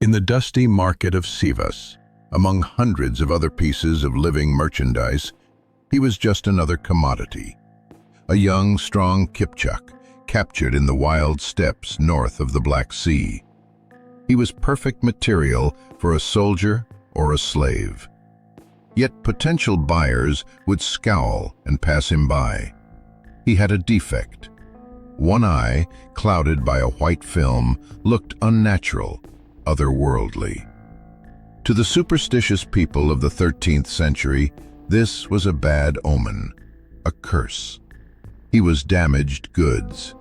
In the dusty market of Sivas, among hundreds of other pieces of living merchandise, he was just another commodity. A young, strong Kipchak, captured in the wild steppes north of the Black Sea. He was perfect material for a soldier or a slave. Yet potential buyers would scowl and pass him by. He had a defect. One eye, clouded by a white film, looked unnatural, otherworldly. To the superstitious people of the 13th century, this was a bad omen, a curse. He was damaged goods.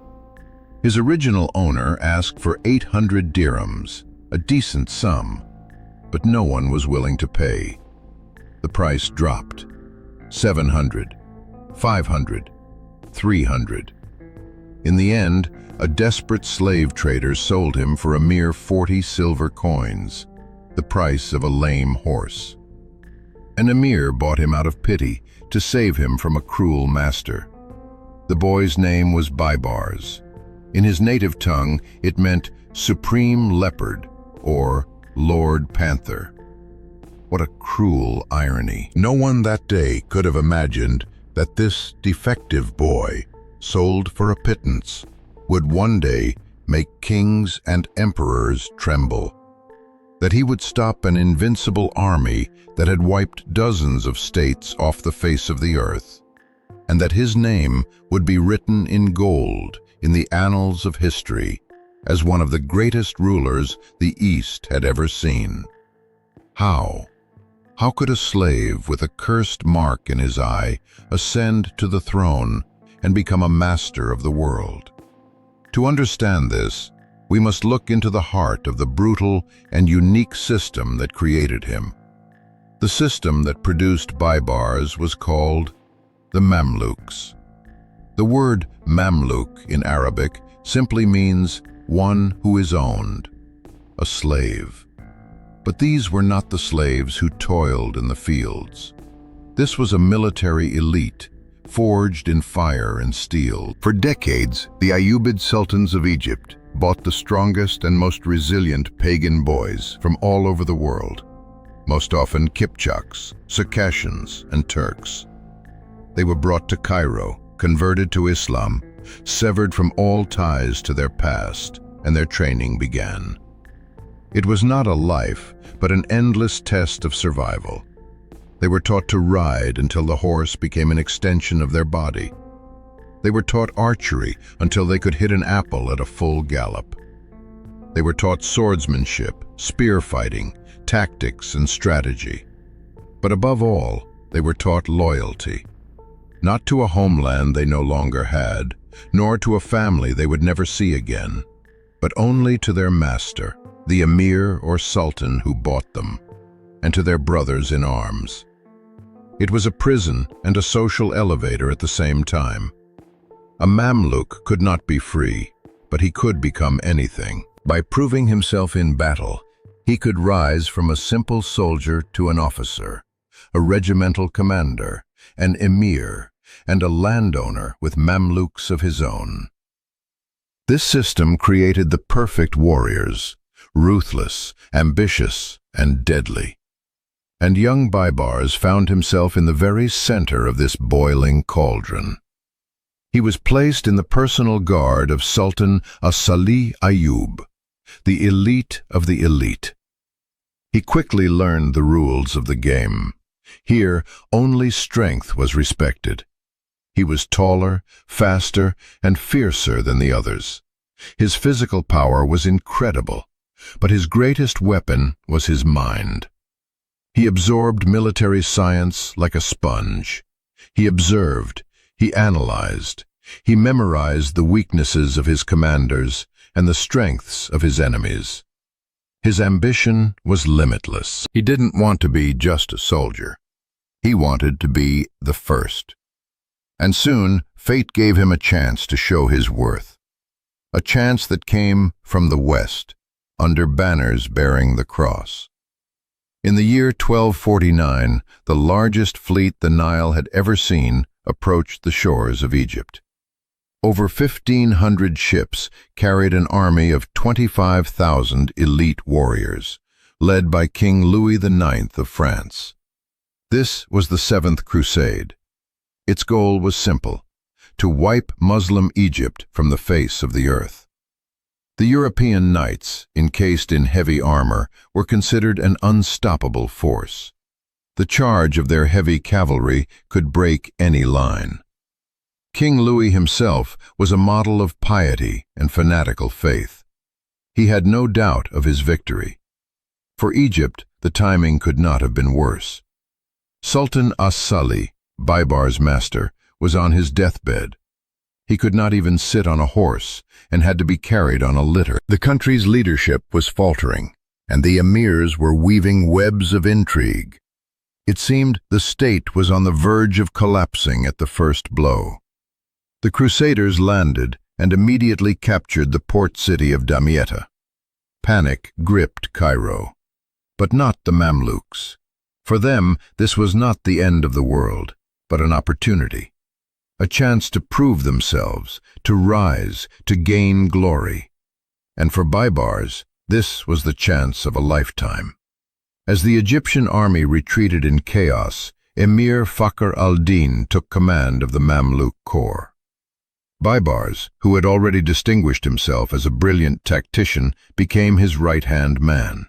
His original owner asked for 800 dirhams, a decent sum, but no one was willing to pay. The price dropped. 700, 500, 300. In the end, a desperate slave trader sold him for a mere 40 silver coins, the price of a lame horse. An emir bought him out of pity to save him from a cruel master. The boy's name was Baybars. In his native tongue, it meant Supreme Leopard or Lord Panther. What a cruel irony. No one that day could have imagined that this defective boy, sold for a pittance, would one day make kings and emperors tremble. That he would stop an invincible army that had wiped dozens of states off the face of the earth, and that his name would be written in gold in the annals of history as one of the greatest rulers the East had ever seen. How? How could a slave with a cursed mark in his eye ascend to the throne and become a master of the world? To understand this, we must look into the heart of the brutal and unique system that created him. The system that produced Baybars was called the Mamluks. The word Mamluk in Arabic simply means one who is owned, a slave. But these were not the slaves who toiled in the fields. This was a military elite, forged in fire and steel. For decades, the Ayyubid sultans of Egypt bought the strongest and most resilient pagan boys from all over the world, most often Kipchaks, Circassians, and Turks. They were brought to Cairo, converted to Islam, severed from all ties to their past, and their training began. It was not a life, but an endless test of survival. They were taught to ride until the horse became an extension of their body. They were taught archery until they could hit an apple at a full gallop. They were taught swordsmanship, spear fighting, tactics, and strategy. But above all, they were taught loyalty. Not to a homeland they no longer had, nor to a family they would never see again, but only to their master, the emir or sultan who bought them, and to their brothers in arms. It was a prison and a social elevator at the same time. A Mamluk could not be free, but he could become anything. By proving himself in battle, he could rise from a simple soldier to an officer, a regimental commander, an emir, and a landowner with Mamluks of his own. This system created the perfect warriors, ruthless, ambitious, and deadly. And young Baybars found himself in the very center of this boiling cauldron. He was placed in the personal guard of Sultan As-Salih Ayyub, the elite of the elite. He quickly learned the rules of the game. Here, only strength was respected. He was taller, faster, and fiercer than the others. His physical power was incredible, but his greatest weapon was his mind. He absorbed military science like a sponge. He observed, he analyzed, he memorized the weaknesses of his commanders and the strengths of his enemies. His ambition was limitless. He didn't want to be just a soldier. He wanted to be the first. And soon, fate gave him a chance to show his worth. A chance that came from the west, under banners bearing the cross. In the year 1249, the largest fleet the Nile had ever seen approached the shores of Egypt. Over 1,500 ships carried an army of 25,000 elite warriors, led by King Louis IX of France. This was the Seventh Crusade. Its goal was simple: to wipe Muslim Egypt from the face of the earth. The European knights, encased in heavy armor, were considered an unstoppable force. The charge of their heavy cavalry could break any line. King Louis himself was a model of piety and fanatical faith. He had no doubt of his victory. For Egypt, the timing could not have been worse. Sultan as-Salih, Baybars' master, was on his deathbed. He could not even sit on a horse and had to be carried on a litter. The country's leadership was faltering, and the emirs were weaving webs of intrigue. It seemed the state was on the verge of collapsing at the first blow. The Crusaders landed and immediately captured the port city of Damietta. Panic gripped Cairo, but not the Mamluks. For them, this was not the end of the world, but an opportunity. A chance to prove themselves, to rise, to gain glory. And for Baybars, this was the chance of a lifetime. As the Egyptian army retreated in chaos, Emir Fakhr al-Din took command of the Mamluk corps. Baybars, who had already distinguished himself as a brilliant tactician, became his right-hand man.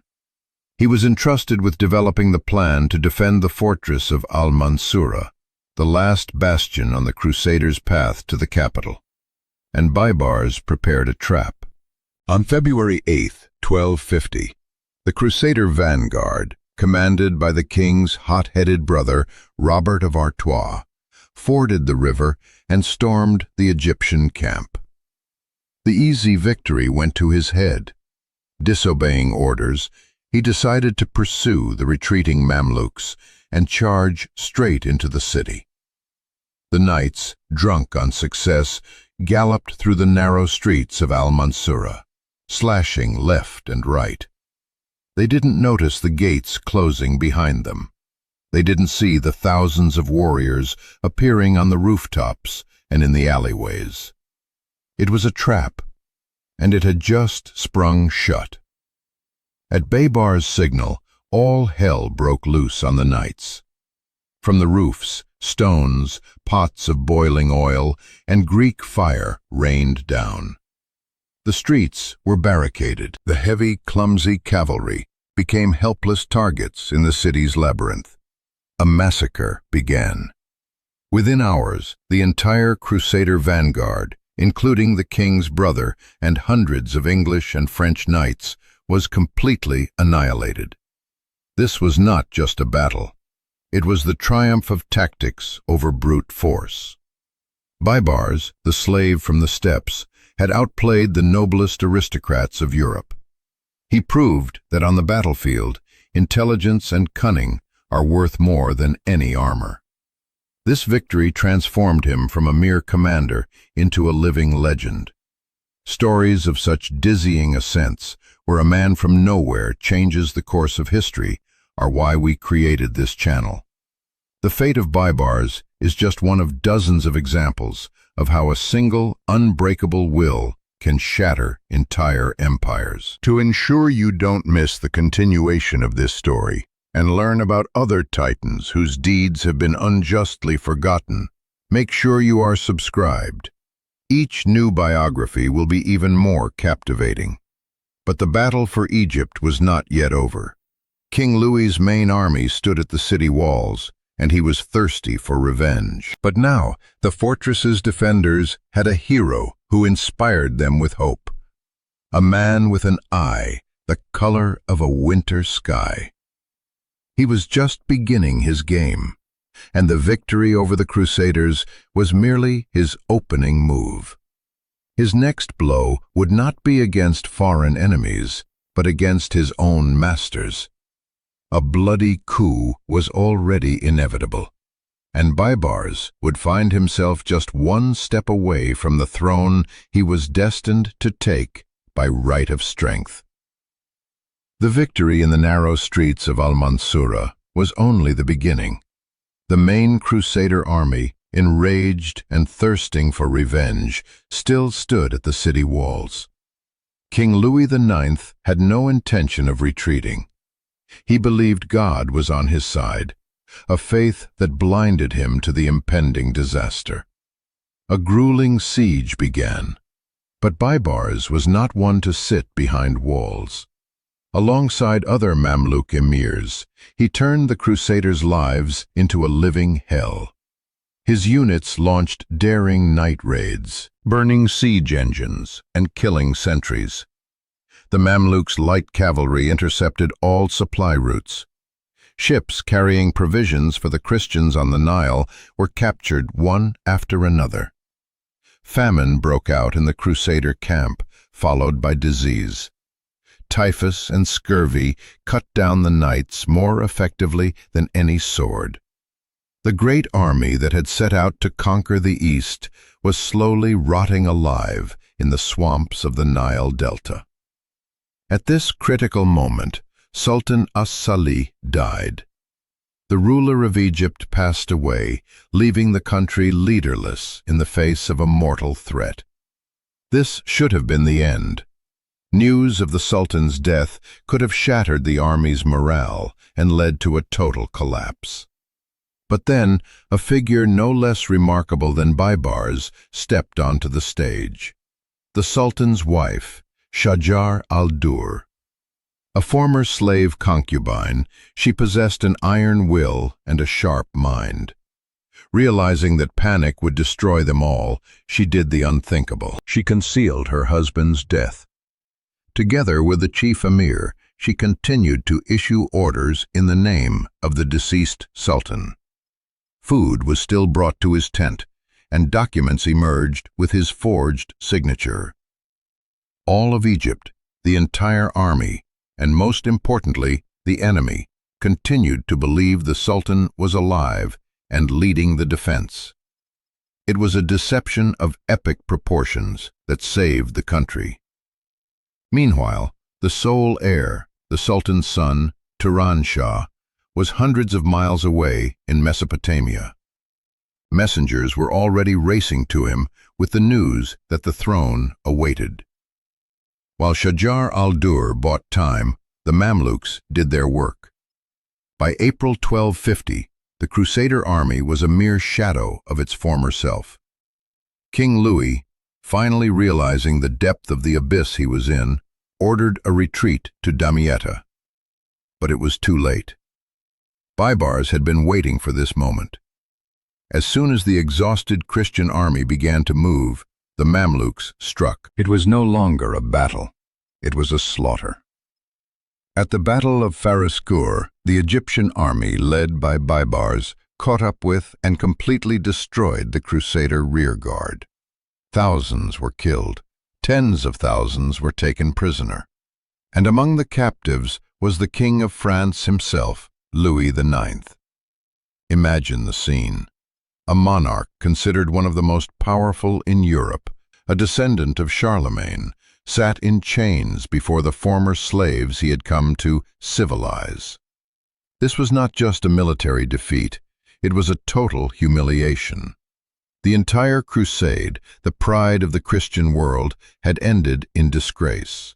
He was entrusted with developing the plan to defend the fortress of Al-Mansurah, the last bastion on the Crusaders' path to the capital. And Baybars prepared a trap. On February 8, 1250, the Crusader vanguard, commanded by the king's hot-headed brother, Robert of Artois, forded the river and stormed the Egyptian camp. The easy victory went to his head. Disobeying orders, he decided to pursue the retreating Mamluks and charge straight into the city. The knights, drunk on success, galloped through the narrow streets of Al-Mansurah, slashing left and right. They didn't notice the gates closing behind them. They didn't see the thousands of warriors appearing on the rooftops and in the alleyways. It was a trap, and it had just sprung shut. At Baybars' signal, all hell broke loose on the knights. From the roofs, stones, pots of boiling oil, and Greek fire rained down. The streets were barricaded. The heavy, clumsy cavalry became helpless targets in the city's labyrinth. A massacre began. Within hours, the entire Crusader vanguard, including the king's brother and hundreds of English and French knights, was completely annihilated. This was not just a battle. It was the triumph of tactics over brute force. Baybars, the slave from the steppes, had outplayed the noblest aristocrats of Europe. He proved that on the battlefield, intelligence and cunning are worth more than any armor. This victory transformed him from a mere commander into a living legend. Stories of such dizzying ascents, where a man from nowhere changes the course of history, are why we created this channel. The fate of Baybars is just one of dozens of examples of how a single, unbreakable will can shatter entire empires. To ensure you don't miss the continuation of this story and learn about other titans whose deeds have been unjustly forgotten, make sure you are subscribed. Each new biography will be even more captivating. But the battle for Egypt was not yet over. King Louis's main army stood at the city walls, and he was thirsty for revenge. But now, the fortress's defenders had a hero who inspired them with hope. A man with an eye, the color of a winter sky. He was just beginning his game, and the victory over the Crusaders was merely his opening move. His next blow would not be against foreign enemies, but against his own masters. A bloody coup was already inevitable, and Baybars would find himself just one step away from the throne he was destined to take by right of strength. The victory in the narrow streets of Al-Mansurah was only the beginning. The main Crusader army enraged and thirsting for revenge, still stood at the city walls. King Louis IX had no intention of retreating. He believed God was on his side, a faith that blinded him to the impending disaster. A grueling siege began, but Baybars was not one to sit behind walls. Alongside other Mamluk emirs, he turned the Crusaders' lives into a living hell. His units launched daring night raids, burning siege engines and killing sentries. The Mamluks' light cavalry intercepted all supply routes. Ships carrying provisions for the Christians on the Nile were captured one after another. Famine broke out in the Crusader camp, followed by disease. Typhus and scurvy cut down the knights more effectively than any sword. The great army that had set out to conquer the East was slowly rotting alive in the swamps of the Nile Delta. At this critical moment, Sultan As-Salih died. The ruler of Egypt passed away, leaving the country leaderless in the face of a mortal threat. This should have been the end. News of the Sultan's death could have shattered the army's morale and led to a total collapse. But then, a figure no less remarkable than Baybars stepped onto the stage. The Sultan's wife, Shajar al-Dur. A former slave concubine, she possessed an iron will and a sharp mind. Realizing that panic would destroy them all, she did the unthinkable. She concealed her husband's death. Together with the chief emir, she continued to issue orders in the name of the deceased sultan. Food was still brought to his tent, and documents emerged with his forged signature. All of Egypt, the entire army, and most importantly, the enemy, continued to believe the Sultan was alive and leading the defense. It was a deception of epic proportions that saved the country. Meanwhile, the sole heir, the Sultan's son, Turan Shah, was hundreds of miles away in Mesopotamia. Messengers were already racing to him with the news that the throne awaited. While Shajar al-Dur bought time, the Mamluks did their work. By April 1250, the Crusader army was a mere shadow of its former self. King Louis, finally realizing the depth of the abyss he was in, ordered a retreat to Damietta. But it was too late. Baybars had been waiting for this moment. As soon as the exhausted Christian army began to move, the Mamluks struck. It was no longer a battle. It was a slaughter. At the Battle of Fariskur, the Egyptian army, led by Baybars, caught up with and completely destroyed the Crusader rearguard. Thousands were killed. Tens of thousands were taken prisoner. And among the captives was the King of France himself, Louis IX. Imagine the scene. A monarch considered one of the most powerful in Europe, a descendant of Charlemagne, sat in chains before the former slaves he had come to civilize. This was not just a military defeat, it was a total humiliation. The entire crusade, the pride of the Christian world, had ended in disgrace.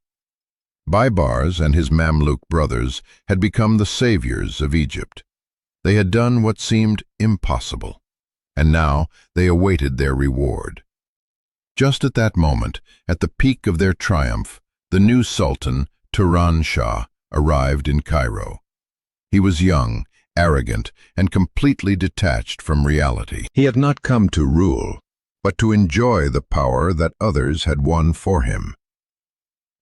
Baybars and his Mamluk brothers had become the saviors of Egypt. They had done what seemed impossible, and now they awaited their reward. Just at that moment, at the peak of their triumph, the new Sultan, Turan Shah, arrived in Cairo. He was young, arrogant, and completely detached from reality. He had not come to rule, but to enjoy the power that others had won for him.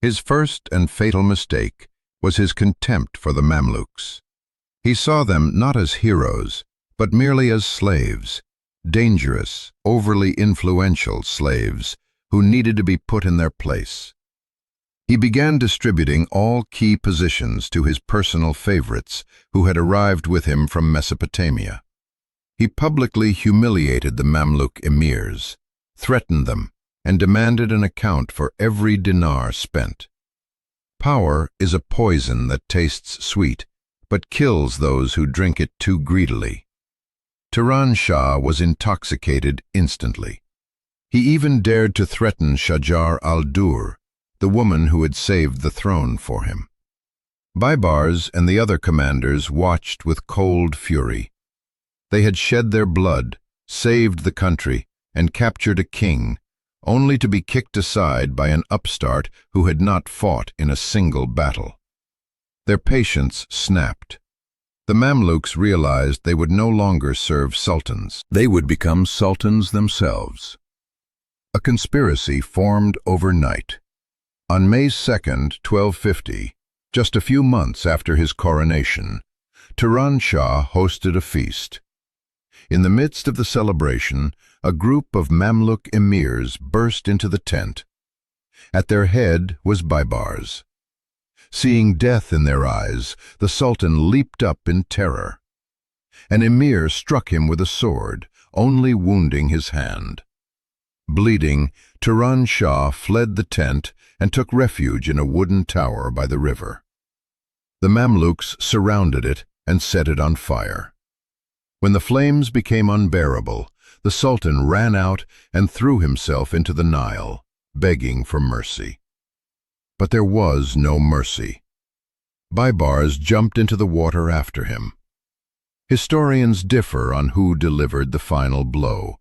His first and fatal mistake was his contempt for the Mamluks. He saw them not as heroes, but merely as slaves, dangerous, overly influential slaves who needed to be put in their place. He began distributing all key positions to his personal favorites who had arrived with him from Mesopotamia. He publicly humiliated the Mamluk emirs, threatened them, and demanded an account for every dinar spent. Power is a poison that tastes sweet, but kills those who drink it too greedily. Turan Shah was intoxicated instantly. He even dared to threaten Shajar al-Dur, the woman who had saved the throne for him. Baybars and the other commanders watched with cold fury. They had shed their blood, saved the country, and captured a king, only to be kicked aside by an upstart who had not fought in a single battle. Their patience snapped. The Mamluks realized they would no longer serve sultans. They would become sultans themselves. A conspiracy formed overnight. On May 2nd, 1250, just a few months after his coronation, Turan Shah hosted a feast. In the midst of the celebration, a group of Mamluk emirs burst into the tent. At their head was Baybars. Seeing death in their eyes, the Sultan leaped up in terror. An emir struck him with a sword, only wounding his hand. Bleeding, Turan Shah fled the tent and took refuge in a wooden tower by the river. The Mamluks surrounded it and set it on fire. When the flames became unbearable, the Sultan ran out and threw himself into the Nile, begging for mercy. But there was no mercy. Baybars jumped into the water after him. Historians differ on who delivered the final blow,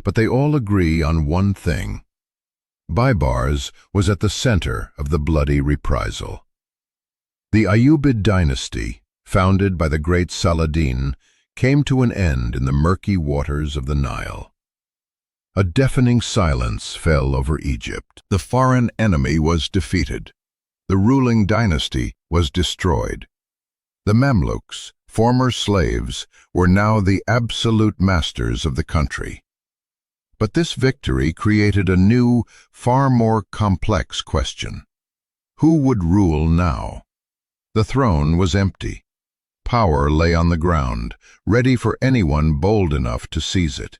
but they all agree on one thing. Baybars was at the center of the bloody reprisal. The Ayyubid dynasty, founded by the great Saladin, came to an end in the murky waters of the Nile. A deafening silence fell over Egypt. The foreign enemy was defeated. The ruling dynasty was destroyed. The Mamluks, former slaves, were now the absolute masters of the country. But this victory created a new, far more complex question. Who would rule now? The throne was empty. Power lay on the ground, ready for anyone bold enough to seize it.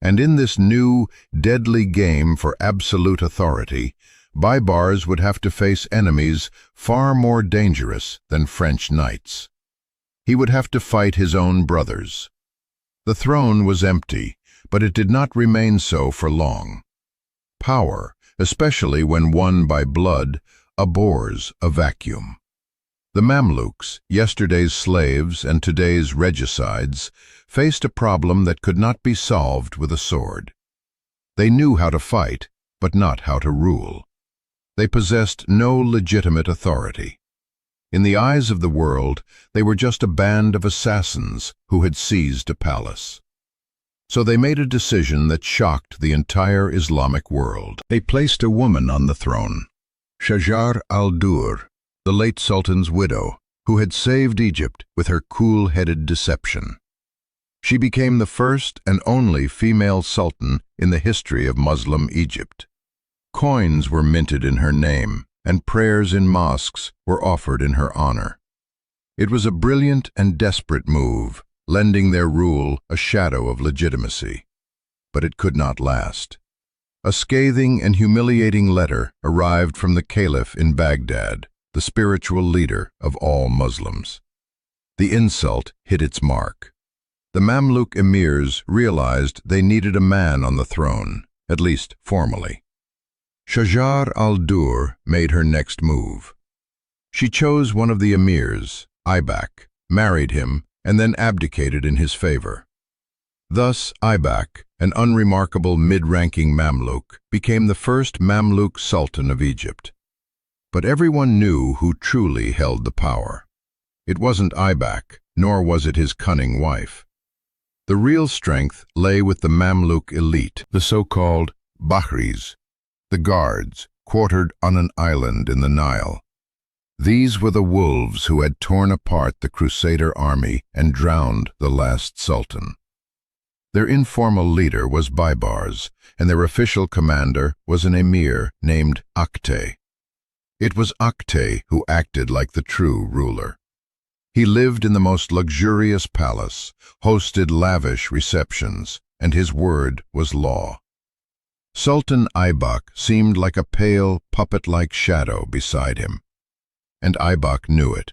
And in this new, deadly game for absolute authority, Baybars would have to face enemies far more dangerous than French knights. He would have to fight his own brothers. The throne was empty, but it did not remain so for long. Power, especially when won by blood, abhors a vacuum. The Mamluks, yesterday's slaves and today's regicides, faced a problem that could not be solved with a sword. They knew how to fight, but not how to rule. They possessed no legitimate authority. In the eyes of the world, they were just a band of assassins who had seized a palace. So they made a decision that shocked the entire Islamic world. They placed a woman on the throne, Shajar al-Dur, the late Sultan's widow, who had saved Egypt with her cool-headed deception. She became the first and only female sultan in the history of Muslim Egypt. Coins were minted in her name, and prayers in mosques were offered in her honor. It was a brilliant and desperate move, lending their rule a shadow of legitimacy. But it could not last. A scathing and humiliating letter arrived from the Caliph in Baghdad, the spiritual leader of all Muslims. The insult hit its mark. The Mamluk emirs realized they needed a man on the throne, at least formally. Shajar al-Dur made her next move. She chose one of the emirs, Aybak, married him, and then abdicated in his favor. Thus, Aybak, an unremarkable mid-ranking Mamluk, became the first Mamluk Sultan of Egypt. But everyone knew who truly held the power. It wasn't Aybak, nor was it his cunning wife. The real strength lay with the Mamluk elite, the so-called Bahris, the guards, quartered on an island in the Nile. These were the wolves who had torn apart the Crusader army and drowned the last sultan. Their informal leader was Baybars, and their official commander was an emir named Aktai. It was Aktai who acted like the true ruler. He lived in the most luxurious palace, hosted lavish receptions, and his word was law. Sultan Aybak seemed like a pale, puppet-like shadow beside him. And Aybak knew it.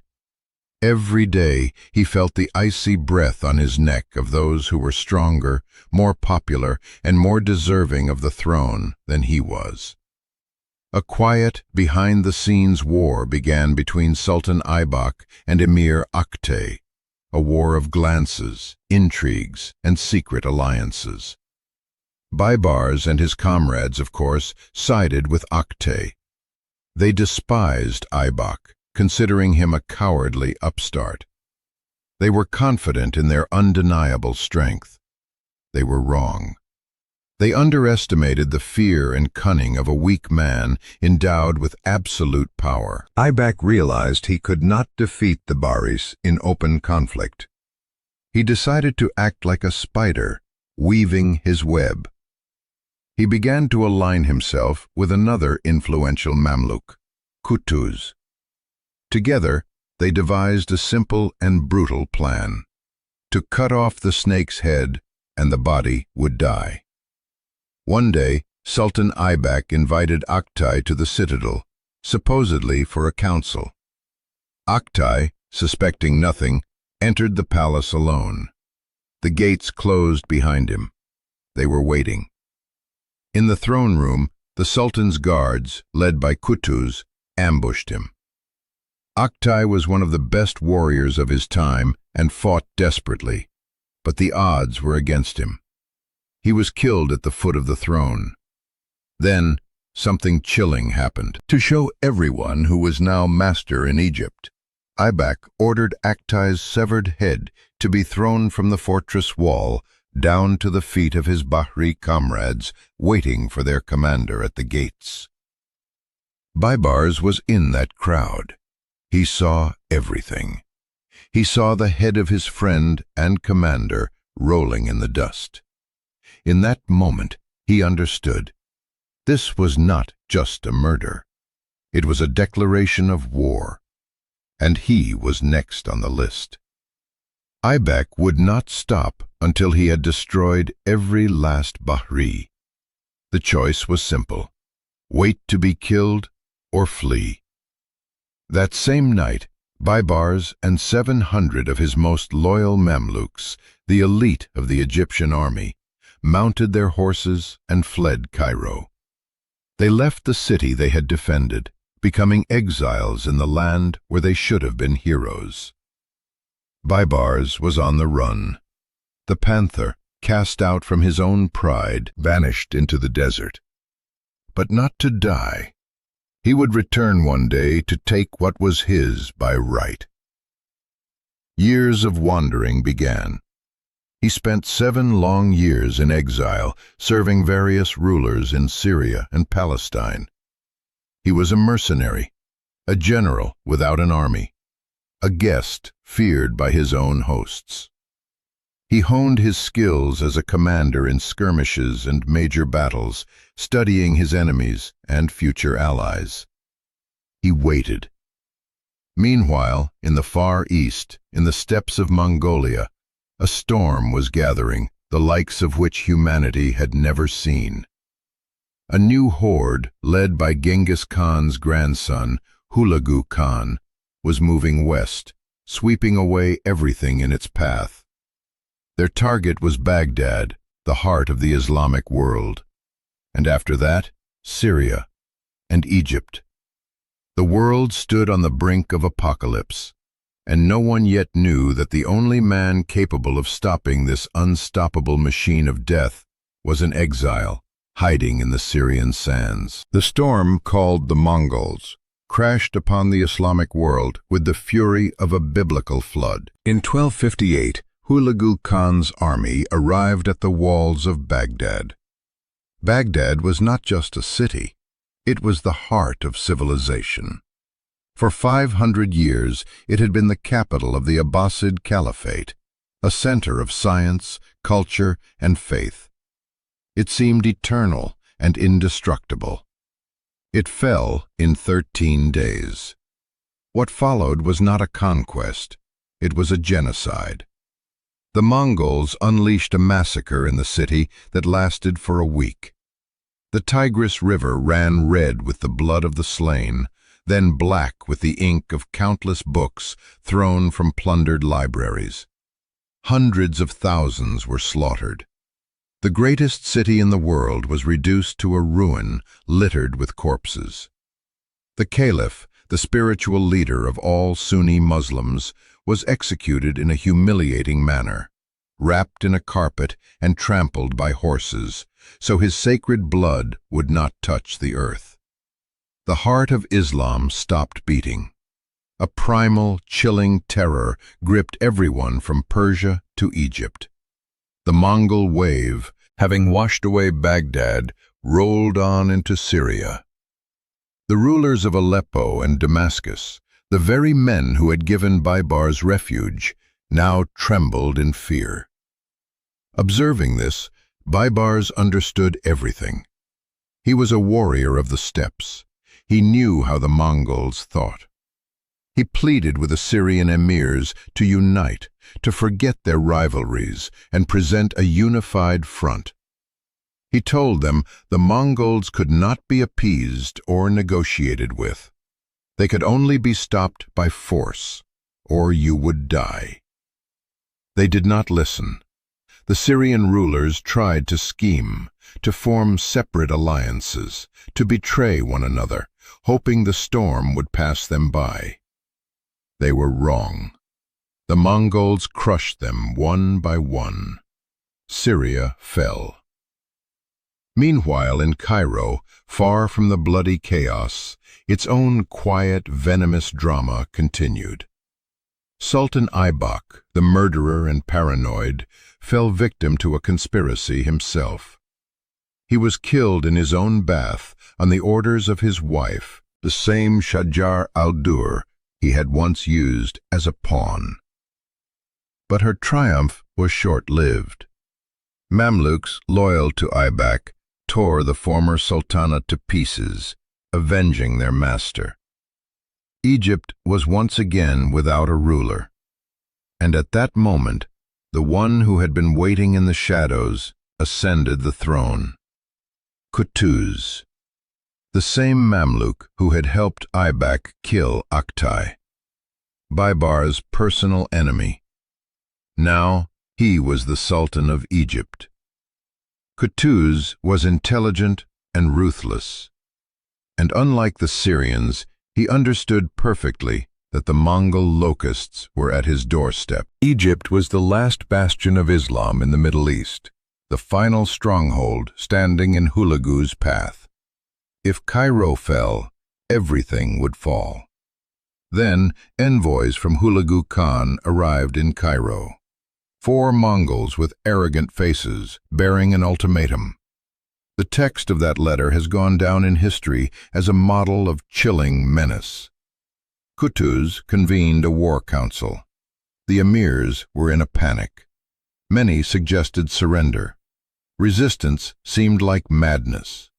Every day he felt the icy breath on his neck of those who were stronger, more popular, and more deserving of the throne than he was. A quiet, behind-the-scenes war began between Sultan Aybak and Emir Aktai, a war of glances, intrigues, and secret alliances. Baybars and his comrades, of course, sided with Aktai. They despised Aybak, considering him a cowardly upstart. They were confident in their undeniable strength. They were wrong. They underestimated the fear and cunning of a weak man endowed with absolute power. Aybak realized he could not defeat the Baris in open conflict. He decided to act like a spider, weaving his web. He began to align himself with another influential Mamluk, Qutuz. Together, they devised a simple and brutal plan: to cut off the snake's head, and the body would die. One day, Sultan Aybak invited Aktai to the citadel, supposedly for a council. Aktai, suspecting nothing, entered the palace alone. The gates closed behind him. They were waiting. In the throne room, the Sultan's guards, led by Qutuz, ambushed him. Aktai was one of the best warriors of his time and fought desperately, but the odds were against him. He was killed at the foot of the throne. Then, something chilling happened. To show everyone who was now master in Egypt, Aybak ordered Aktai's severed head to be thrown from the fortress wall down to the feet of his Bahri comrades waiting for their commander at the gates. Baybars was in that crowd. He saw everything. He saw the head of his friend and commander rolling in the dust. In that moment, he understood. This was not just a murder. It was a declaration of war, and he was next on the list. Aybak would not stop until he had destroyed every last Bahri. The choice was simple: wait to be killed or flee. That same night, Baybars and 700 of his most loyal Mamluks, the elite of the Egyptian army, mounted their horses and fled Cairo. They left the city they had defended, becoming exiles in the land where they should have been heroes. Baybars was on the run. The panther, cast out from his own pride, vanished into the desert. But not to die. He would return one day to take what was his by right. Years of wandering began. He spent 7 long years in exile, serving various rulers in Syria and Palestine. He was a mercenary, a general without an army, a guest feared by his own hosts. He honed his skills as a commander in skirmishes and major battles, studying his enemies and future allies. He waited. Meanwhile, in the Far East, in the steppes of Mongolia, a storm was gathering, the likes of which humanity had never seen. A new horde, led by Genghis Khan's grandson, Hulagu Khan, was moving west, sweeping away everything in its path. Their target was Baghdad, the heart of the Islamic world, and after that, Syria and Egypt. The world stood on the brink of apocalypse, and no one yet knew that the only man capable of stopping this unstoppable machine of death was an exile, hiding in the Syrian sands. The storm, called the Mongols, crashed upon the Islamic world with the fury of a biblical flood. In 1258, Hulagu Khan's army arrived at the walls of Baghdad. Baghdad was not just a city, it was the heart of civilization. For 500 years, it had been the capital of the Abbasid Caliphate, a center of science, culture, and faith. It seemed eternal and indestructible. It fell in 13 days. What followed was not a conquest, it was a genocide. The Mongols unleashed a massacre in the city that lasted for a week. The Tigris River ran red with the blood of the slain, then black with the ink of countless books thrown from plundered libraries. Hundreds of thousands were slaughtered. The greatest city in the world was reduced to a ruin littered with corpses. The Caliph, the spiritual leader of all Sunni Muslims, was executed in a humiliating manner, wrapped in a carpet and trampled by horses, so his sacred blood would not touch the earth. The heart of Islam stopped beating. A primal, chilling terror gripped everyone from Persia to Egypt. The Mongol wave, having washed away Baghdad, rolled on into Syria. The rulers of Aleppo and Damascus, the very men who had given Baybars refuge, now trembled in fear. Observing this, Baybars understood everything. He was a warrior of the steppes. He knew how the Mongols thought. He pleaded with Assyrian emirs to unite, to forget their rivalries, and present a unified front. He told them the Mongols could not be appeased or negotiated with. They could only be stopped by force, or you would die. They did not listen. The Syrian rulers tried to scheme, to form separate alliances, to betray one another, hoping the storm would pass them by. They were wrong. The Mongols crushed them one by one. Syria fell. Meanwhile, in Cairo, far from the bloody chaos, its own quiet, venomous drama continued. Sultan Aybak, the murderer and paranoid, fell victim to a conspiracy himself. He was killed in his own bath on the orders of his wife, the same Shajar al-Dur he had once used as a pawn. But her triumph was short-lived. Mamluks, loyal to Aybak, tore the former sultanate to pieces, avenging their master. Egypt was once again without a ruler, and at that moment, the one who had been waiting in the shadows ascended the throne. Qutuz, the same Mamluk who had helped Aybak kill Aktai, Baybars' personal enemy. Now he was the Sultan of Egypt. Qutuz was intelligent and ruthless, and unlike the Syrians, he understood perfectly that the Mongol locusts were at his doorstep. Egypt was the last bastion of Islam in the Middle East, the final stronghold standing in Hulagu's path. If Cairo fell, everything would fall. Then envoys from Hulagu Khan arrived in Cairo. 4 Mongols with arrogant faces, bearing an ultimatum. The text of that letter has gone down in history as a model of chilling menace. Qutuz convened a war council. The emirs were in a panic. Many suggested surrender. Resistance seemed like madness.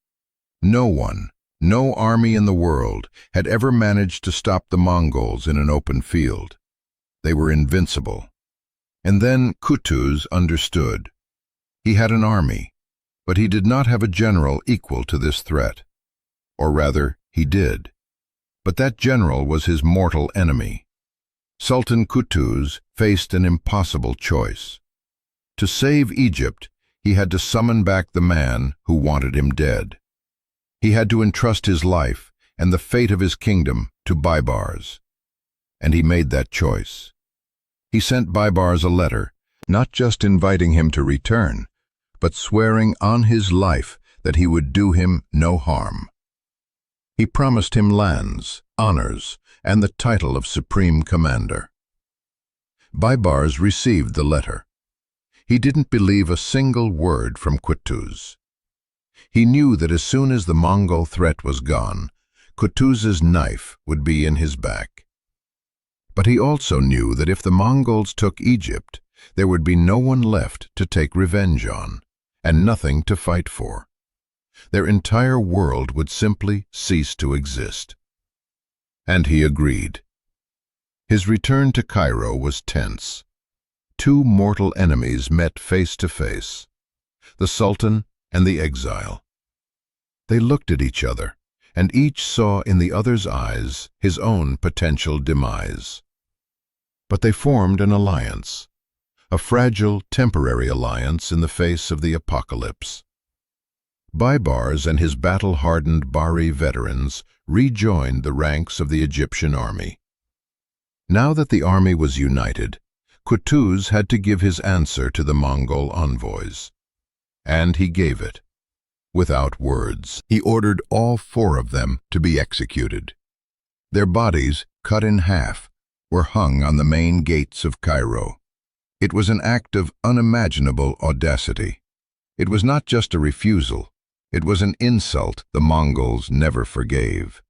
No one, no army in the world, had ever managed to stop the Mongols in an open field. They were invincible. And then Qutuz understood. He had an army, but he did not have a general equal to this threat. Or rather, he did. But that general was his mortal enemy. Sultan Qutuz faced an impossible choice. To save Egypt, he had to summon back the man who wanted him dead. He had to entrust his life and the fate of his kingdom to Baybars. And he made that choice. He sent Baybars a letter, not just inviting him to return, but swearing on his life that he would do him no harm. He promised him lands, honors, and the title of Supreme Commander. Baybars received the letter. He didn't believe a single word from Qutuz. He knew that as soon as the Mongol threat was gone, Qutuz's knife would be in his back. But he also knew that if the Mongols took Egypt, there would be no one left to take revenge on, and nothing to fight for. Their entire world would simply cease to exist. And he agreed. His return to Cairo was tense. 2 mortal enemies met face to face, the Sultan and the exile. They looked at each other, and each saw in the other's eyes his own potential demise. But they formed an alliance, a fragile, temporary alliance in the face of the apocalypse. Baybars and his battle-hardened Bari veterans rejoined the ranks of the Egyptian army. Now that the army was united, Qutuz had to give his answer to the Mongol envoys. And he gave it. Without words, he ordered all 4 of them to be executed. Their bodies, cut in half, were hung on the main gates of Cairo. It was an act of unimaginable audacity. It was not just a refusal. It was an insult the Mongols never forgave.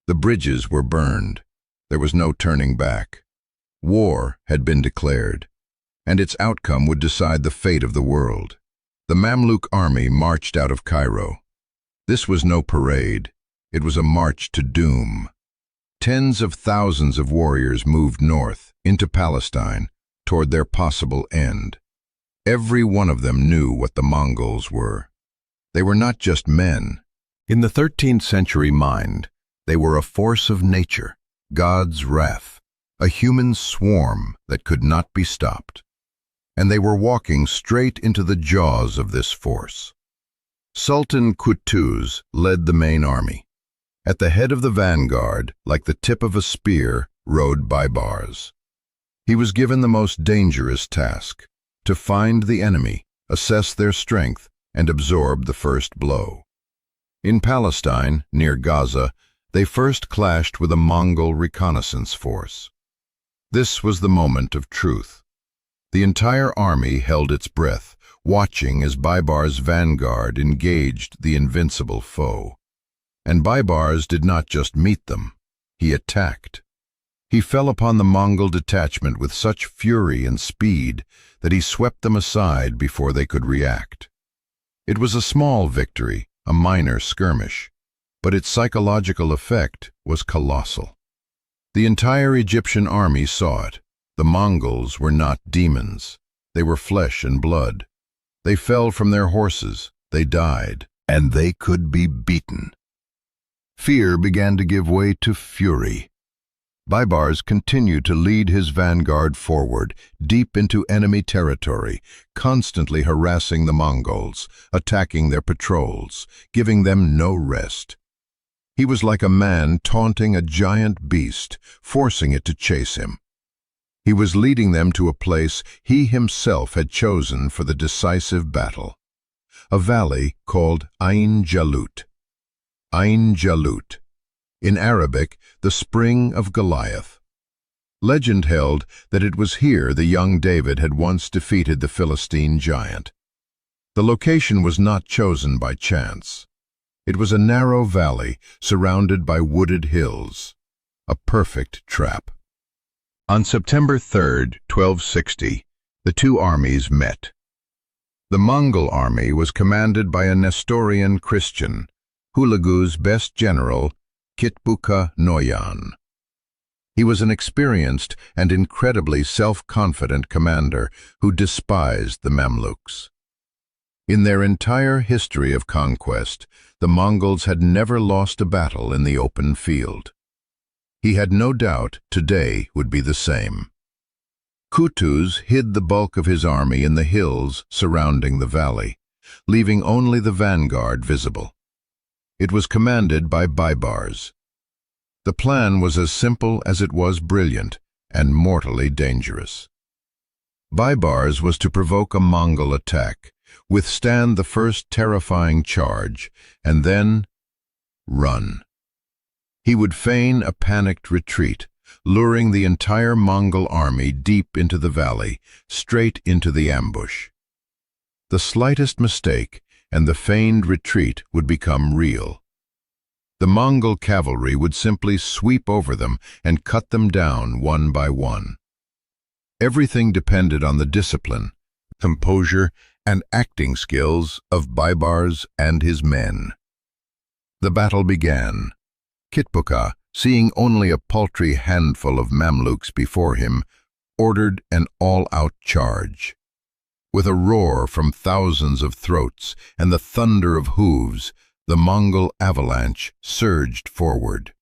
The bridges were burned. There was no turning back. War had been declared, and its outcome would decide the fate of the world. The Mamluk army marched out of Cairo. This was no parade. It was a march to doom. Tens of thousands of warriors moved north, into Palestine, toward their possible end. Every one of them knew what the Mongols were. They were not just men. In the 13th century mind, they were a force of nature, God's wrath, a human swarm that could not be stopped. And they were walking straight into the jaws of this force. Sultan Qutuz led the main army. At the head of the vanguard, like the tip of a spear, rode Baybars. He was given the most dangerous task, to find the enemy, assess their strength, and absorb the first blow. In Palestine, near Gaza, they first clashed with a Mongol reconnaissance force. This was the moment of truth. The entire army held its breath, watching as Baybars' vanguard engaged the invincible foe. And Baybars did not just meet them, he attacked. He fell upon the Mongol detachment with such fury and speed that he swept them aside before they could react. It was a small victory, a minor skirmish, but its psychological effect was colossal. The entire Egyptian army saw it. The Mongols were not demons. They were flesh and blood. They fell from their horses, they died, and they could be beaten. Fear began to give way to fury. Baybars continued to lead his vanguard forward, deep into enemy territory, constantly harassing the Mongols, attacking their patrols, giving them no rest. He was like a man taunting a giant beast, forcing it to chase him. He was leading them to a place he himself had chosen for the decisive battle, a valley called Ain Jalut. Ain Jalut, in Arabic, the Spring of Goliath. Legend held that it was here the young David had once defeated the Philistine giant. The location was not chosen by chance. It was a narrow valley surrounded by wooded hills, a perfect trap. On September 3, 1260, the two armies met. The Mongol army was commanded by a Nestorian Christian, Hulagu's best general, Kitbuka Noyan. He was an experienced and incredibly self-confident commander who despised the Mamluks. In their entire history of conquest, the Mongols had never lost a battle in the open field. He had no doubt today would be the same. Qutuz hid the bulk of his army in the hills surrounding the valley, leaving only the vanguard visible. It was commanded by Baybars. The plan was as simple as it was brilliant and mortally dangerous. Baybars was to provoke a Mongol attack, withstand the first terrifying charge, and then run. He would feign a panicked retreat, luring the entire Mongol army deep into the valley, straight into the ambush. The slightest mistake, and the feigned retreat would become real. The Mongol cavalry would simply sweep over them and cut them down one by one. Everything depended on the discipline, composure, and acting skills of Baybars and his men. The battle began. Kitbuka, seeing only a paltry handful of Mamluks before him, ordered an all-out charge. With a roar from thousands of throats and the thunder of hooves, The Mongol avalanche surged forward.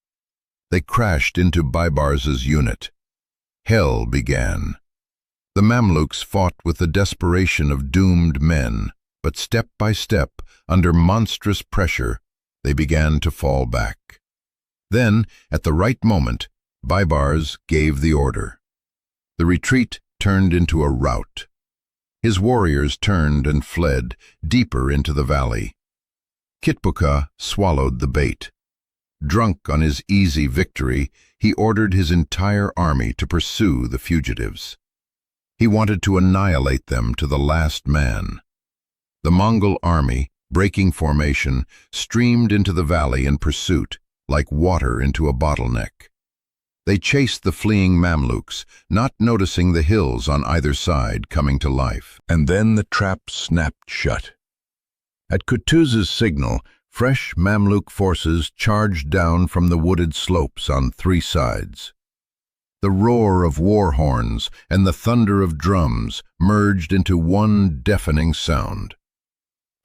They crashed into Baybars' unit. Hell began. The Mamluks fought with the desperation of doomed men, but step by step, under monstrous pressure, they began to fall back. Then, at the right moment, Baybars gave the order. The retreat turned into a rout. His warriors turned and fled deeper into the valley. Kitbuka swallowed the bait. Drunk on his easy victory, he ordered his entire army to pursue the fugitives. He wanted to annihilate them to the last man. The Mongol army, breaking formation, streamed into the valley in pursuit, like water into a bottleneck. They chased the fleeing Mamluks, not noticing the hills on either side coming to life. And then the trap snapped shut. At Kutuz's signal, fresh Mamluk forces charged down from the wooded slopes on three sides. The roar of war horns and the thunder of drums merged into one deafening sound.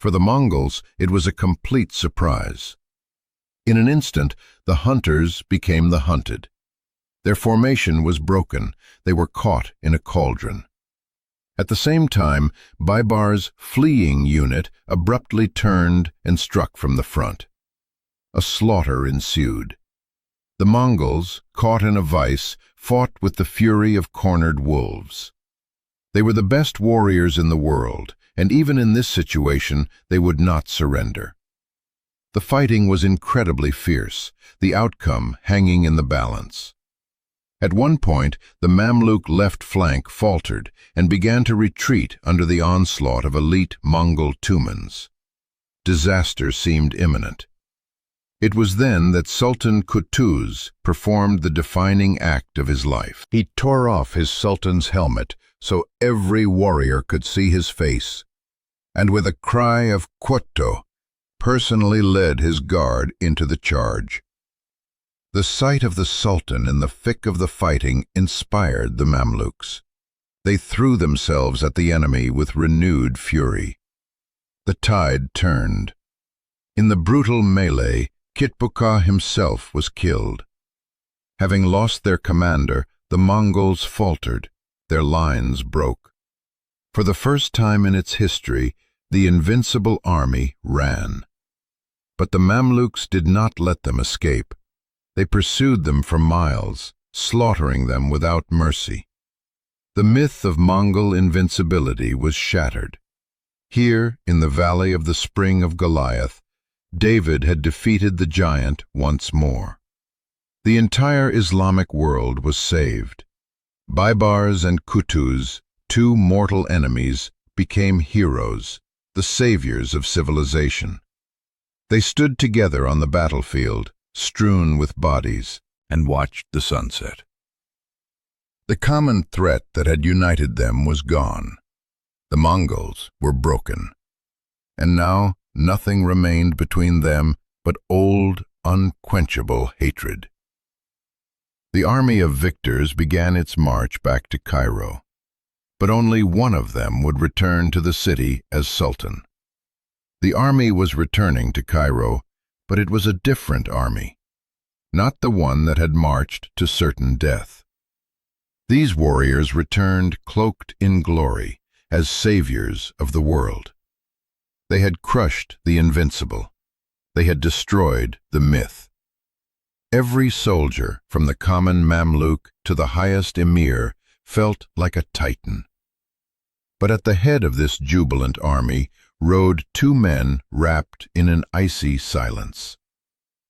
For the Mongols, it was a complete surprise. In an instant, the hunters became the hunted. Their formation was broken. They were caught in a cauldron. At the same time, Baybars' fleeing unit abruptly turned and struck from the front. A slaughter ensued. The Mongols, caught in a vice, fought with the fury of cornered wolves. They were the best warriors in the world, and even in this situation they would not surrender. The fighting was incredibly fierce, the outcome hanging in the balance. At one point, the Mamluk left flank faltered and began to retreat under the onslaught of elite Mongol Tumans. Disaster seemed imminent. It was then that Sultan Kutuz performed the defining act of his life. He tore off his sultan's helmet so every warrior could see his face, and with a cry of "Quotto," personally led his guard into the charge. The sight of the Sultan in the thick of the fighting inspired the Mamluks. They threw themselves at the enemy with renewed fury. The tide turned. In the brutal melee, Kitbuka himself was killed. Having lost their commander, the Mongols faltered, their lines broke. For the first time in its history, the invincible army ran. But the Mamluks did not let them escape. They pursued them for miles, slaughtering them without mercy. The myth of Mongol invincibility was shattered. Here, in the valley of the Spring of Goliath, David had defeated the giant once more. The entire Islamic world was saved. Baybars and Kutuz, two mortal enemies, became heroes, the saviors of civilization. They stood together on the battlefield, strewn with bodies, and watched the sunset. The common threat that had united them was gone. The Mongols were broken. And now nothing remained between them but old, unquenchable hatred. The army of victors began its march back to Cairo, but only one of them would return to the city as Sultan. The army was returning to Cairo, but it was a different army, not the one that had marched to certain death. These warriors returned cloaked in glory as saviors of the world. They had crushed the invincible. They had destroyed the myth. Every soldier, from the common Mamluk to the highest emir, felt like a titan. But at the head of this jubilant army rode two men wrapped in an icy silence: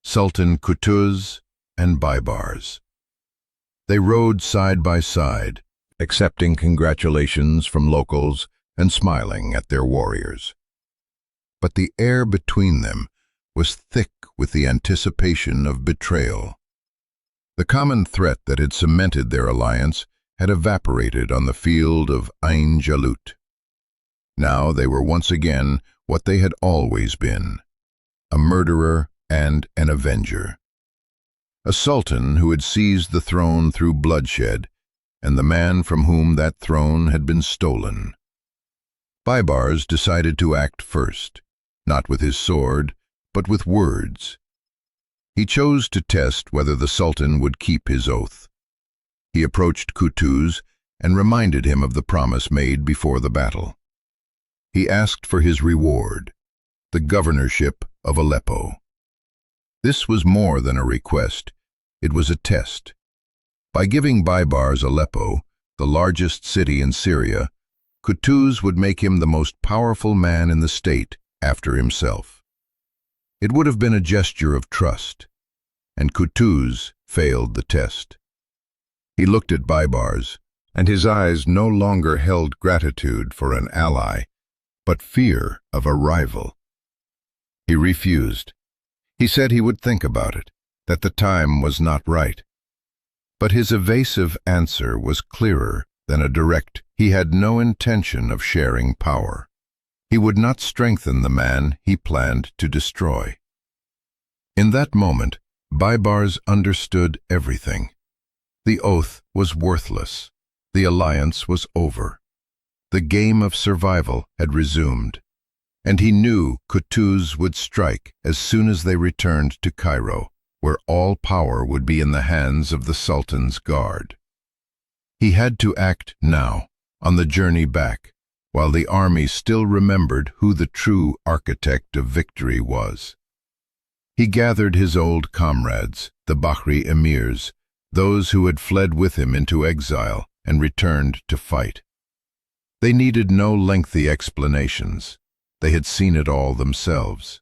Sultan Kutuz and Baybars. They rode side by side, accepting congratulations from locals and smiling at their warriors. But the air between them was thick with the anticipation of betrayal. The common threat that had cemented their alliance had evaporated on the field of Ain Jalut. Now they were once again what they had always been: a murderer and an avenger. A sultan who had seized the throne through bloodshed, and the man from whom that throne had been stolen. Baybars decided to act first, not with his sword, but with words. He chose to test whether the Sultan would keep his oath. He approached Qutuz and reminded him of the promise made before the battle. He asked for his reward, the governorship of Aleppo. This was more than a request, it was a test. By giving Baybars Aleppo, the largest city in Syria, Qutuz would make him the most powerful man in the state after himself. It would have been a gesture of trust, and Qutuz failed the test. He looked at Baybars, and his eyes no longer held gratitude for an ally, but fear of a rival. He refused. He said he would think about it, that the time was not right. But his evasive answer was clearer than a direct. He had no intention of sharing power. He would not strengthen the man he planned to destroy. In that moment, Baybars understood everything. The oath was worthless. The alliance was over. The game of survival had resumed, and he knew Qutuz would strike as soon as they returned to Cairo, where all power would be in the hands of the Sultan's guard. He had to act now, on the journey back, while the army still remembered who the true architect of victory was. He gathered his old comrades, the Bahri emirs, those who had fled with him into exile and returned to fight. They needed no lengthy explanations. They had seen it all themselves.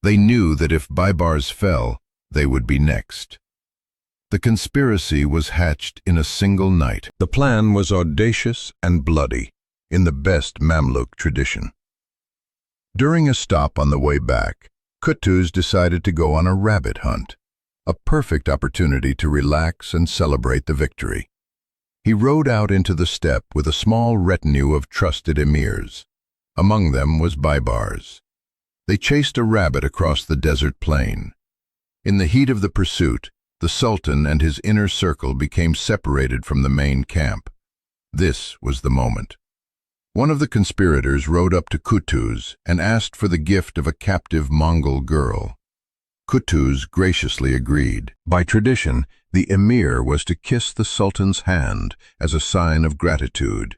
They knew that if Baybars fell, they would be next. The conspiracy was hatched in a single night. The plan was audacious and bloody, in the best Mamluk tradition. During a stop on the way back, Qutuz decided to go on a rabbit hunt, a perfect opportunity to relax and celebrate the victory. He rode out into the steppe with a small retinue of trusted emirs. Among them was Baybars. They chased a rabbit across the desert plain. In the heat of the pursuit, the Sultan and his inner circle became separated from the main camp. This was the moment. One of the conspirators rode up to Qutuz and asked for the gift of a captive Mongol girl. Qutuz graciously agreed. By tradition, the emir was to kiss the Sultan's hand as a sign of gratitude.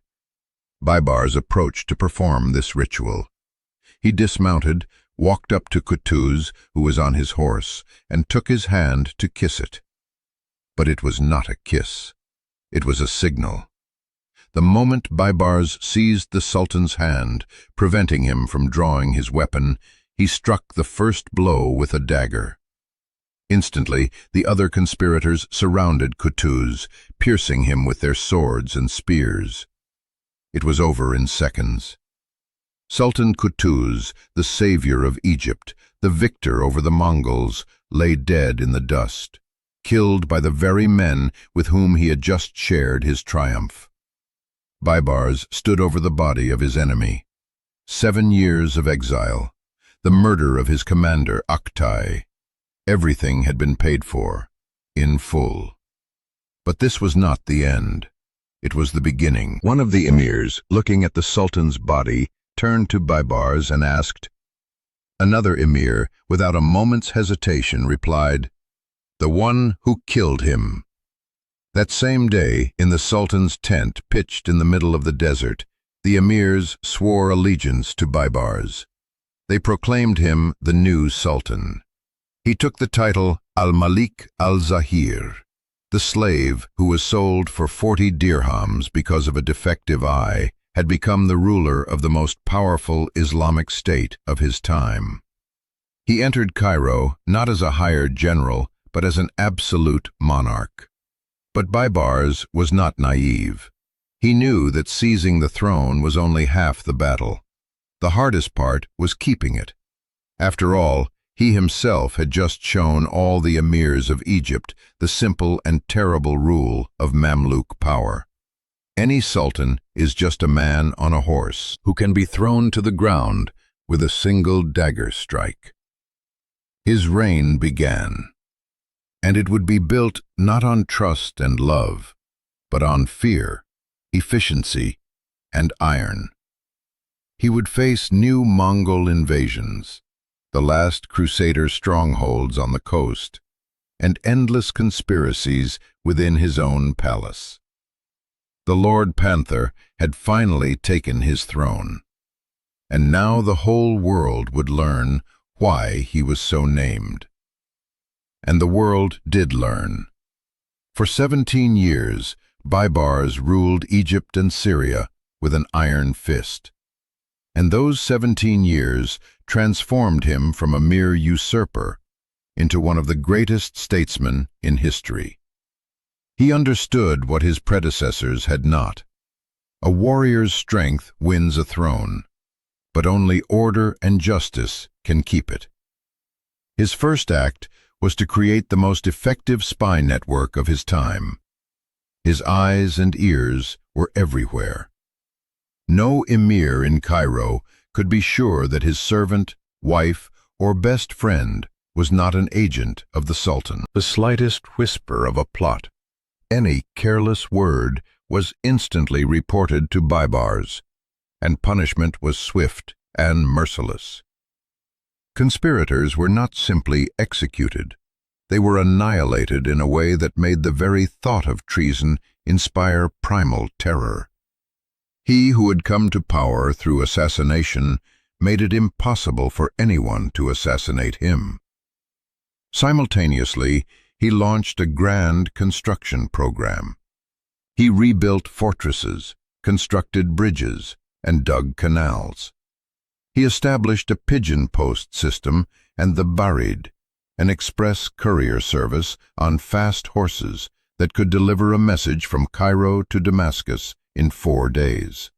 Baybars approached to perform this ritual. He dismounted, walked up to Qutuz, who was on his horse, and took his hand to kiss it. But it was not a kiss. It was a signal. The moment Baybars seized the Sultan's hand, preventing him from drawing his weapon, he struck the first blow with a dagger. Instantly, the other conspirators surrounded Qutuz, piercing him with their swords and spears. It was over in seconds. Sultan Qutuz, the savior of Egypt, the victor over the Mongols, lay dead in the dust, killed by the very men with whom he had just shared his triumph. Baybars stood over the body of his enemy. 7 years of exile, the murder of his commander Aktai. Everything had been paid for, in full. But this was not the end. It was the beginning. One of the emirs, looking at the Sultan's body, turned to Baybars and asked. Another emir, without a moment's hesitation, replied, "The one who killed him." That same day, in the Sultan's tent pitched in the middle of the desert, the emirs swore allegiance to Baybars. They proclaimed him the new Sultan. He took the title Al-Malik al-Zahir, the slave who was sold for 40 dirhams because of a defective eye, had become the ruler of the most powerful Islamic state of his time. He entered Cairo not as a hired general, but as an absolute monarch. But Baybars was not naive. He knew that seizing the throne was only half the battle. The hardest part was keeping it. After all, he himself had just shown all the emirs of Egypt the simple and terrible rule of Mamluk power. Any sultan is just a man on a horse who can be thrown to the ground with a single dagger strike. His reign began, and it would be built not on trust and love, but on fear, efficiency, and iron. He would face new Mongol invasions. the last Crusader strongholds on the coast, and endless conspiracies within his own palace. The Lord Panther had finally taken his throne, and now the whole world would learn why he was so named. And the world did learn. For 17 years, Baybars ruled Egypt and Syria with an iron fist. And those 17 years transformed him from a mere usurper into one of the greatest statesmen in history. He understood what his predecessors had not. A warrior's strength wins a throne, but only order and justice can keep it. His first act was to create the most effective spy network of his time. His eyes and ears were everywhere. No emir in Cairo could be sure that his servant, wife, or best friend was not an agent of the Sultan. The slightest whisper of a plot, any careless word, was instantly reported to Baybars, and punishment was swift and merciless. Conspirators were not simply executed. They were annihilated in a way that made the very thought of treason inspire primal terror. He who had come to power through assassination made it impossible for anyone to assassinate him. Simultaneously, he launched a grand construction program. He rebuilt fortresses, constructed bridges, and dug canals. He established a pigeon post system and the barid, an express courier service on fast horses that could deliver a message from Cairo to Damascus in 4 days.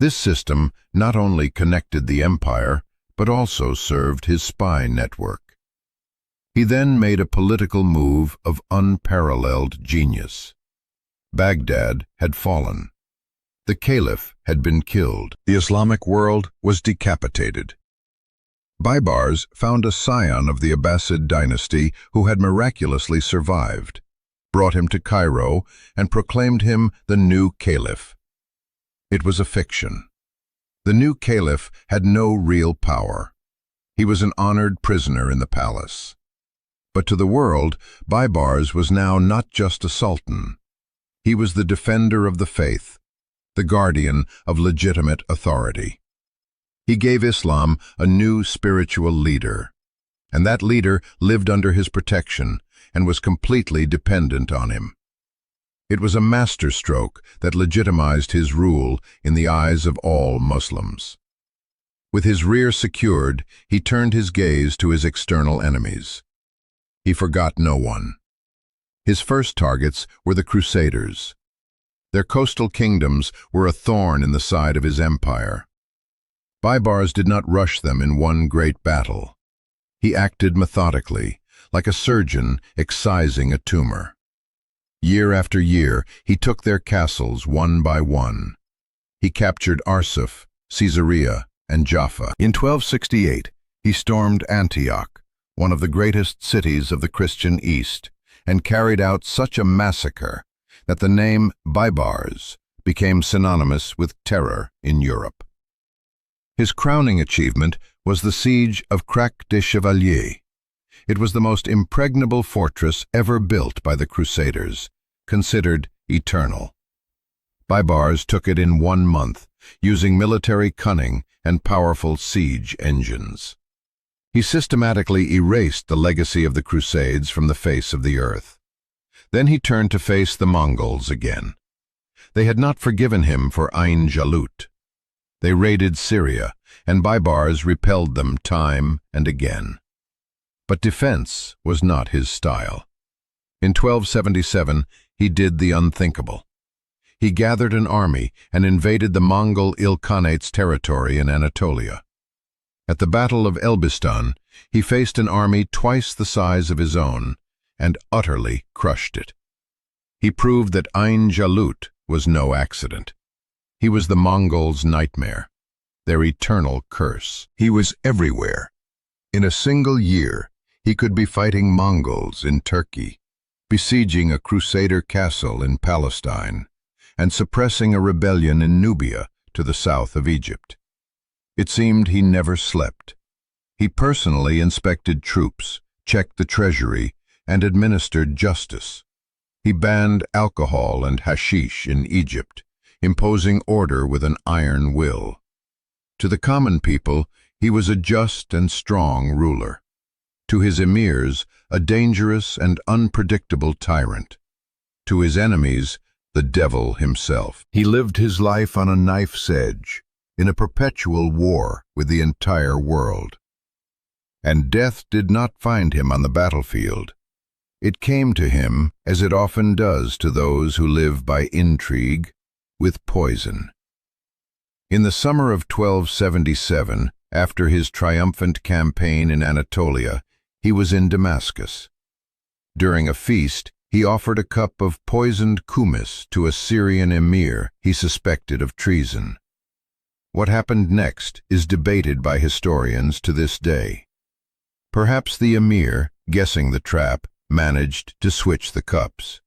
This system not only connected the empire, but also served his spy network. He then made a political move of unparalleled genius. Baghdad had fallen. The caliph had been killed. The Islamic world was decapitated. Baybars found a scion of the Abbasid dynasty who had miraculously survived, brought him to Cairo, and proclaimed him the new caliph. It was a fiction. The new caliph had no real power. He was an honored prisoner in the palace. But to the world, Baybars was now not just a sultan. He was the defender of the faith, the guardian of legitimate authority. He gave Islam a new spiritual leader, and that leader lived under his protection and was completely dependent on him. It was a masterstroke that legitimized his rule in the eyes of all Muslims. With his rear secured, he turned his gaze to his external enemies. He forgot no one. His first targets were the Crusaders. Their coastal kingdoms were a thorn in the side of his empire. Baybars did not rush them in one great battle. He acted methodically, like a surgeon excising a tumor. Year after year, he took their castles one by one. He captured Arsuf, Caesarea, and Jaffa. In 1268, he stormed Antioch, one of the greatest cities of the Christian East, and carried out such a massacre that the name Baybars became synonymous with terror in Europe. His crowning achievement was the Siege of Crac des Chevaliers. It was the most impregnable fortress ever built by the Crusaders, considered eternal. Baybars took it in 1 month, using military cunning and powerful siege engines. He systematically erased the legacy of the Crusades from the face of the earth. Then he turned to face the Mongols again. They had not forgiven him for Ain Jalut. They raided Syria, and Baybars repelled them time and again. But defense was not his style. In 1277, he did the unthinkable. He gathered an army and invaded the Mongol Ilkhanate's territory in Anatolia. At the Battle of Elbistan, he faced an army twice the size of his own and utterly crushed it. He proved that Ain Jalut was no accident. He was the Mongols' nightmare, their eternal curse. He was everywhere. In a single year, he could be fighting Mongols in Turkey, besieging a Crusader castle in Palestine, and suppressing a rebellion in Nubia to the south of Egypt. It seemed he never slept. He personally inspected troops, checked the treasury, and administered justice. He banned alcohol and hashish in Egypt, imposing order with an iron will. To the common people, he was a just and strong ruler. To his emirs, a dangerous and unpredictable tyrant. To his enemies, the devil himself. He lived his life on a knife's edge, in a perpetual war with the entire world. And death did not find him on the battlefield. It came to him, as it often does to those who live by intrigue, with poison. In the summer of 1277, after his triumphant campaign in Anatolia, he was in Damascus. During a feast, he offered a cup of poisoned kumis to a Syrian emir he suspected of treason. What happened next is debated by historians to this day. Perhaps the emir, guessing the trap, managed to switch the cups.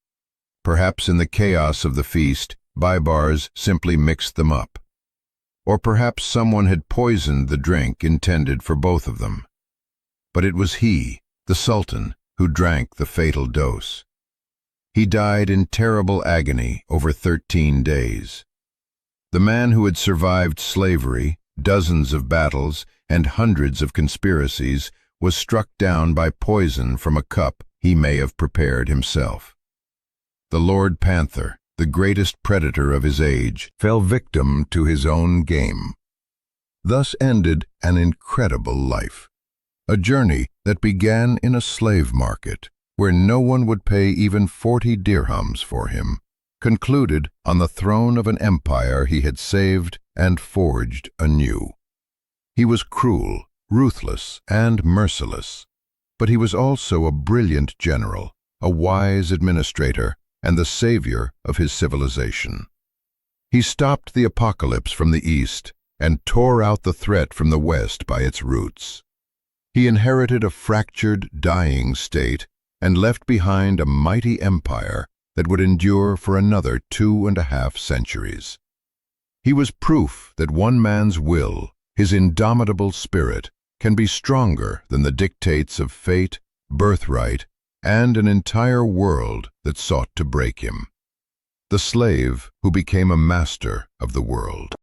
Perhaps in the chaos of the feast, Baybars simply mixed them up. Or perhaps someone had poisoned the drink intended for both of them. But it was he, the Sultan, who drank the fatal dose. He died in terrible agony over 13 days. The man who had survived slavery, dozens of battles, and hundreds of conspiracies was struck down by poison from a cup he may have prepared himself. The Lord Panther, the greatest predator of his age, fell victim to his own game. Thus ended an incredible life. A journey that began in a slave market, where no one would pay even 40 dirhams for him, concluded on the throne of an empire he had saved and forged anew. He was cruel, ruthless, and merciless, but he was also a brilliant general, a wise administrator, and the savior of his civilization. He stopped the apocalypse from the east and tore out the threat from the west by its roots. He inherited a fractured, dying state and left behind a mighty empire that would endure for another 2.5 centuries. He was proof that one man's will, his indomitable spirit, can be stronger than the dictates of fate, birthright, and an entire world that sought to break him. The slave who became a master of the world.